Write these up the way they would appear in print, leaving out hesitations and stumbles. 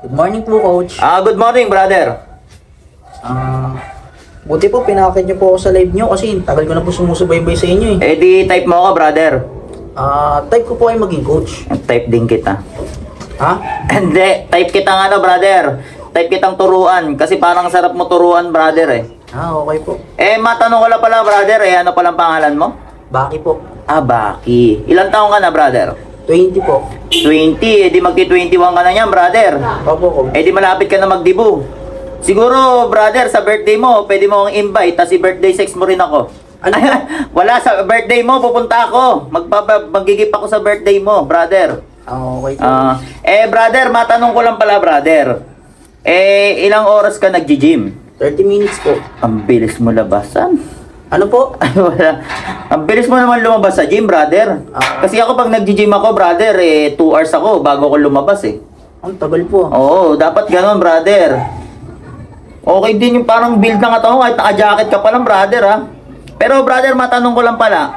Good morning po, Coach. Good morning, brother. Buti po, pinakakit niyo po ako sa live niyo kasi tagal ko na po sumusubaybay sa inyo eh. Di type mo ako, brother. Type ko po ay maging coach. Type din kita. Ha? Hindi, type kitang brother. Type kitang turuan kasi parang sarap mo turuan, brother eh. Okay po. Matanong ko lang pala, brother ano palang pangalan mo? Baki po. Baki. Ilang taong ka na, brother? 20 po. 20, di magti-21 ka na niyan, brother. Opo, Coach. Di malapit ka na magdibu. Siguro, brother, sa birthday mo, pwede mo akong invite, tas i-birthday sex mo rin ako. Ano? Wala, sa birthday mo, pupunta ako. Magigip ako sa birthday mo, brother. Okay po. Brother, matanong ko lang pala, brother. Ilang oras ka nag-gym? 30 minutes po. Ang bilis mo labasan. Ano po? Wala. Ang bilis mo naman lumabas sa gym, brother. Kasi ako pag nag-gym ako, brother, 2 hours ako bago ako lumabas eh. Ang tagal po. Oo, dapat gano'n, brother. Okay din yung parang build ng katawan kahit naka-jacket ka pa lang, brother, ha. Pero, brother, matanong ko lang pala.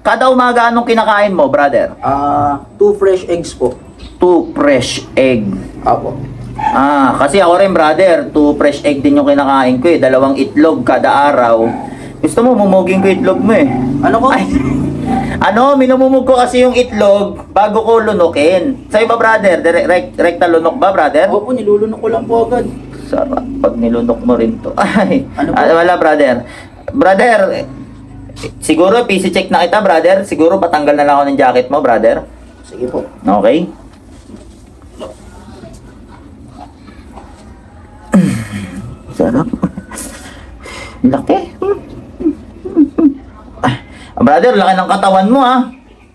Kada umaga, anong kinakain mo, brother? 2 fresh eggs po. 2 fresh egg. Opo. Kasi ako rin, brother, 2 fresh egg din yung kinakain ko eh. 2 itlog kada araw. Gusto mo, mumugin ko itlog mo eh. Ano ko? Minumumog ko kasi yung itlog bago ko lunukin. Sa'yo ba, brother? Rekta lunok ba, brother? Opo, nilulunok ko lang po agad. Sarap pag nilunok mo rin to. Ano po? Wala, brother. Brother, siguro PC check na kita, brother. Siguro patanggal na lang ako ng jacket mo, brother. Sige po. Okay? Sarap. Laki. Brother, laki ng katawan mo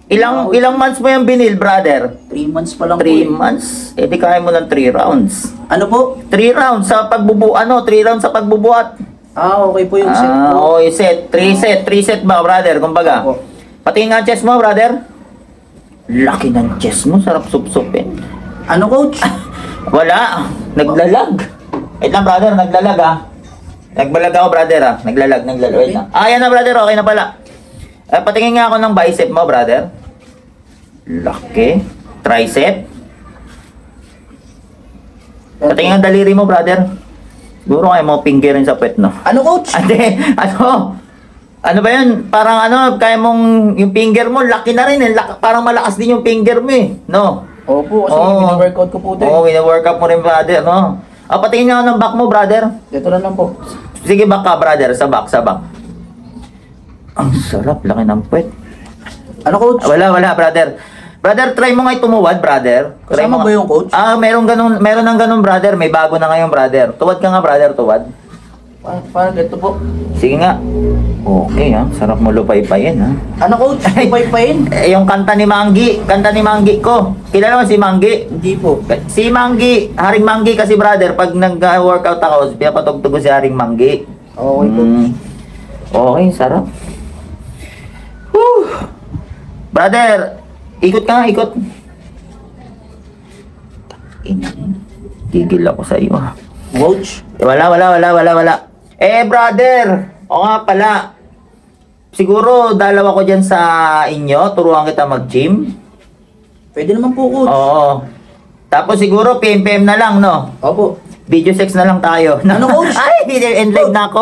Ilang months mo yung binil, brother? 3 months pa lang 3 po. months? Di kaya mo ng 3 rounds. Ano po? 3 rounds sa pagbubu 3 rounds sa pagbubuhat. Okay po yung set po. Okay, set. 3 set ba, brother? Kumbaga. Opo. Pati nga chest mo, brother. Laki ng chest mo, sarap supsupin. Ano, Coach? Wala, naglalag. Wait lang, brother, naglalag Nagbalag ako, brother Naglalag. Wait lang. Yan na, brother, okay na pala. Patingin nga ako ng bicep mo, brother. Laki. Tricep. Patingin ang daliri mo, brother. Siguro kayo mo fingerin sa puwet, no? Ano, Coach? Ate, ano ba yun? Parang kaya mong, yung finger mo, laki na rin parang malakas din yung finger mo eh, no? Opo, kasi wina-workout ko po din. Wina-workout mo rin, brother, no? Patingin nga ako ng back mo, brother. Dito lang po. Sige, back ka, brother, sa back. Ang sarap, laki ng puwet. Ano, Coach? Wala, brother. Brother, try mo nga tumuwad, brother. Kasama ba yung coach? Meron ng ganun, brother. May bago na ngayon, brother. Tuwad ka nga, brother, tuwad. Parang ganito po. Sige nga. Okay, sarap mo lupay-payin, Ano, Coach? Lupay-payin? Yung kanta ni Manggi ko. Kilala mo si Manggi? Hindi po. Si Manggi, Haring Manggi kasi, brother, pag nag-workout ako, pinapatugtog ko si Haring Manggi. Okay po. Okay, sarap. Whew. Brother, ikot ka nga, ikot. Gigil ako sa iyo. Coach? Wala. Brother, o nga pala. Siguro, dalawa ko dyan sa inyo. Turuan kita mag-gym. Pwede naman po, Coach. Oo. Tapos siguro, PM na lang, no? Opo. Video sex na lang tayo. Ano, Coach? Ay, end live na ako.